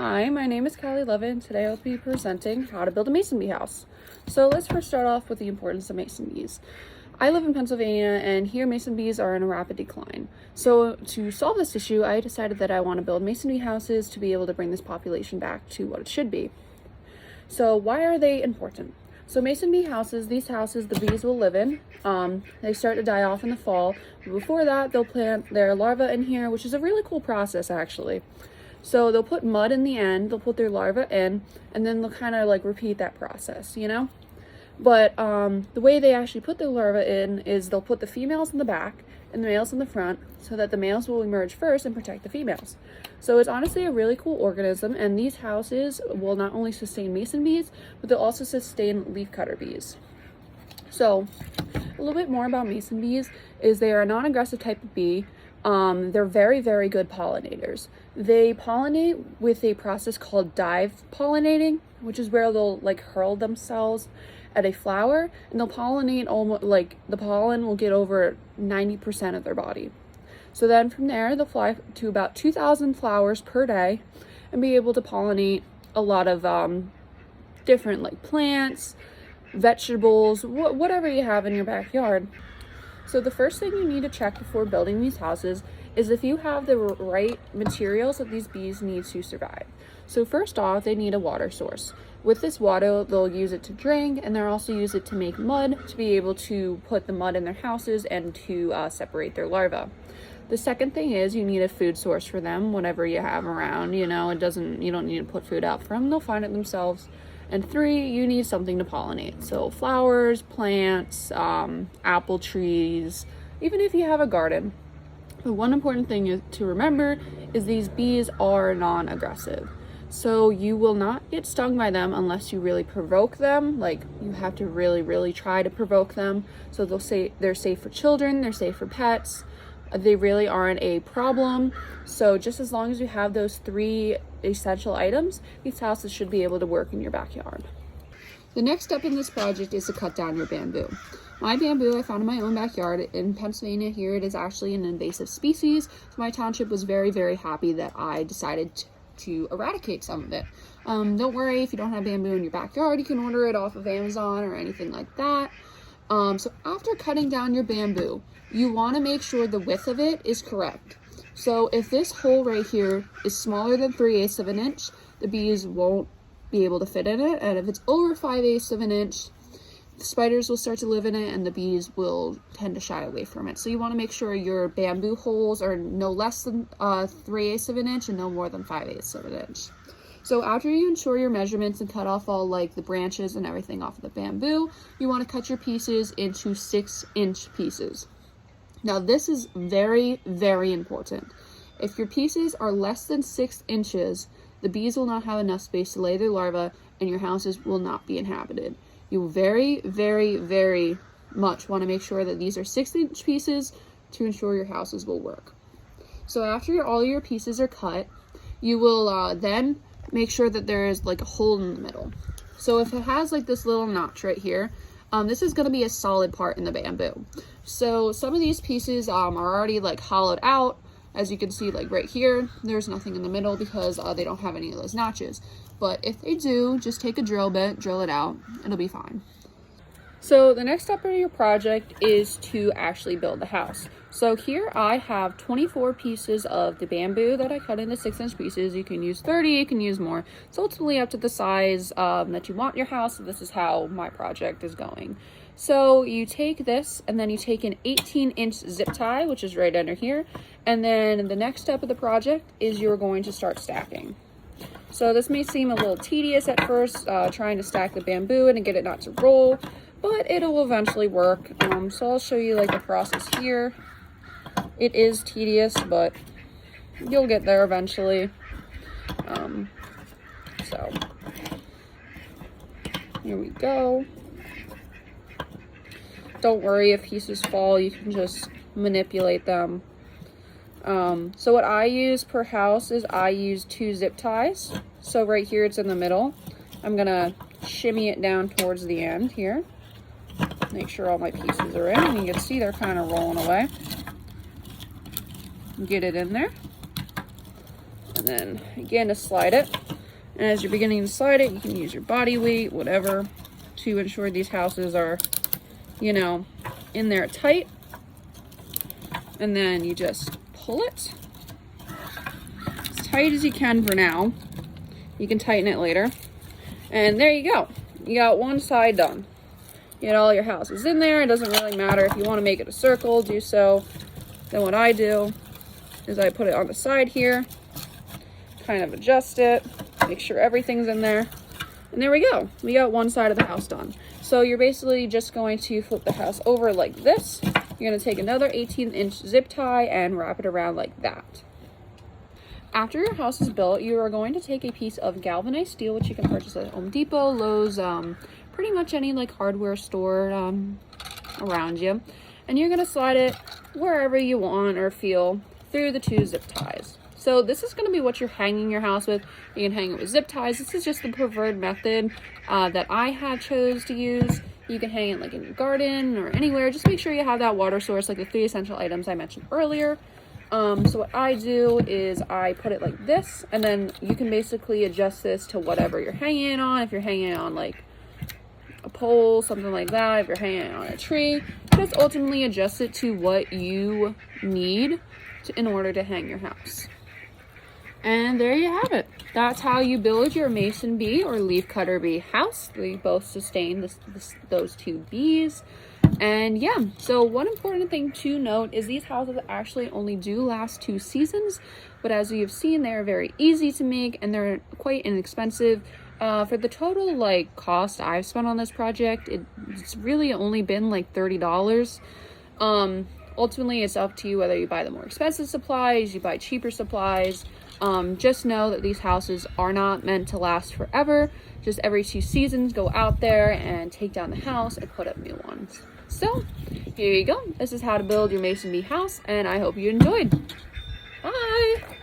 Hi, my name is Callie Levin. Today I'll be presenting how to build a mason bee house. So let's first start off with the importance of mason bees. I live in Pennsylvania, and here mason bees are in a rapid decline. So to solve this issue, I decided that I want to build mason bee houses to be able to bring this population back to what it should be. So why are they important? So mason bee houses, these houses the bees will live in, they start to die off in the fall. Before that, they'll plant their larvae in here, which is a really cool process actually. So they'll put mud in the end, they'll put their larvae in, and then they'll kind of like repeat that process, you know? But the way they actually put their larvae in is they'll put the females in the back and the males in the front so that the males will emerge first and protect the females. So it's honestly a really cool organism, and these houses will not only sustain mason bees, but they'll also sustain leafcutter bees. So a little bit more about mason bees is they are a non-aggressive type of bee. They're very, very good pollinators. They pollinate with a process called dive pollinating, which is where they'll like hurl themselves at a flower, and they'll pollinate almost like the pollen will get over 90% of their body. So then from there, they'll fly to about 2,000 flowers per day and be able to pollinate a lot of different like plants, vegetables, whatever you have in your backyard. So the first thing you need to check before building these houses is if you have the right materials that these bees need to survive. So first off, they need a water source. With this water, they'll use it to drink, and they'll also use it to make mud to be able to put the mud in their houses and to separate their larvae. The second thing is you need a food source for them whenever you have around. You know, you don't need to put food out for them. They'll find it themselves. And 3, you need something to pollinate. So flowers, plants, apple trees, even if you have a garden. The one important thing to remember is these bees are non-aggressive. So you will not get stung by them unless you really provoke them. Like, you have to really, really try to provoke them. So they'll say they're safe for children, they're safe for pets. They really aren't a problem. So just as long as you have those 3 essential items, these houses should be able to work in your backyard. The next step in this project is to cut down your bamboo. My bamboo I found in my own backyard. In Pennsylvania here, it is actually an invasive species. So my township was very, very happy that I decided to eradicate some of it. Don't worry if you don't have bamboo in your backyard, you can order it off of Amazon or anything like that. So after cutting down your bamboo, you want to make sure the width of it is correct. So if this hole right here is smaller than 3/8 of an inch, the bees won't be able to fit in it. And if it's over 5/8 of an inch, the spiders will start to live in it and the bees will tend to shy away from it. So you want to make sure your bamboo holes are no less than 3/8 of an inch and no more than 5/8 of an inch. So after you ensure your measurements and cut off all like the branches and everything off of the bamboo, you want to cut your pieces into 6-inch pieces. Now this is very, very important. If your pieces are less than 6 inches, the bees will not have enough space to lay their larvae and your houses will not be inhabited. You very, very, very much want to make sure that these are 6-inch pieces to ensure your houses will work. So after all your pieces are cut, you will then make sure that there is like a hole in the middle. So if it has like this little notch right here, this is going to be a solid part in the bamboo. So some of these pieces are already like hollowed out. As you can see, like right here, there's nothing in the middle because they don't have any of those notches. But if they do, just take a drill bit, drill it out, it'll be fine. So the next step of your project is to actually build the house. So here I have 24 pieces of the bamboo that I cut into 6-inch pieces. You can use 30, you can use more. It's ultimately up to the size that you want your house. This is how my project is going. So you take this and then you take an 18-inch zip tie, which is right under here. And then the next step of the project is you're going to start stacking. So this may seem a little tedious at first, trying to stack the bamboo and get it not to roll, but it'll eventually work. So I'll show you like the process here. It is tedious, but you'll get there eventually. So here we go. Don't worry if pieces fall, you can just manipulate them. So what I use per house is I use 2 zip ties. So right here it's in the middle. I'm gonna shimmy it down towards the end here. Make sure all my pieces are in, and you can see they're kind of rolling away. Get it in there. And then again to slide it. And as you're beginning to slide it, you can use your body weight, whatever, to ensure these houses are, you know, in there tight. And then you just pull it as tight as you can for now. You can tighten it later. And there you go. You got one side done. You get all your houses in there. It doesn't really matter if you want to make it a circle, do so. Then what I do is I put it on the side here, kind of adjust it, make sure everything's in there. And there we go. We got one side of the house done. So you're basically just going to flip the house over like this. You're going to take another 18-inch zip tie and wrap it around like that. After your house is built, you are going to take a piece of galvanized steel, which you can purchase at Home Depot, Lowe's, pretty much any like hardware store around you. And you're going to slide it wherever you want or feel through the 2 zip ties. So this is going to be what you're hanging your house with. You can hang it with zip ties. This is just the preferred method that I have chose to use. You can hang it like in your garden or anywhere. Just make sure you have that water source, like the 3 essential items I mentioned earlier. So what I do is I put it like this, and then you can basically adjust this to whatever you're hanging it on. If you're hanging it on like a pole, something like that, if you're hanging it on a tree, just ultimately adjust it to what you need in order to hang your house. And there you have it. That's how you build your mason bee or leaf cutter bee house. They both sustain those 2 bees. And yeah, so one important thing to note is these houses actually only do last 2 seasons, but as you've seen, they're very easy to make and they're quite inexpensive. For the total like cost I've spent on this project, it's really only been like $30. Ultimately, it's up to you whether you buy the more expensive supplies, you buy cheaper supplies. Just know that these houses are not meant to last forever. Just every 2 seasons, go out there and take down the house and put up new ones. So here you go. This is how to build your mason bee house, and I hope you enjoyed. Bye.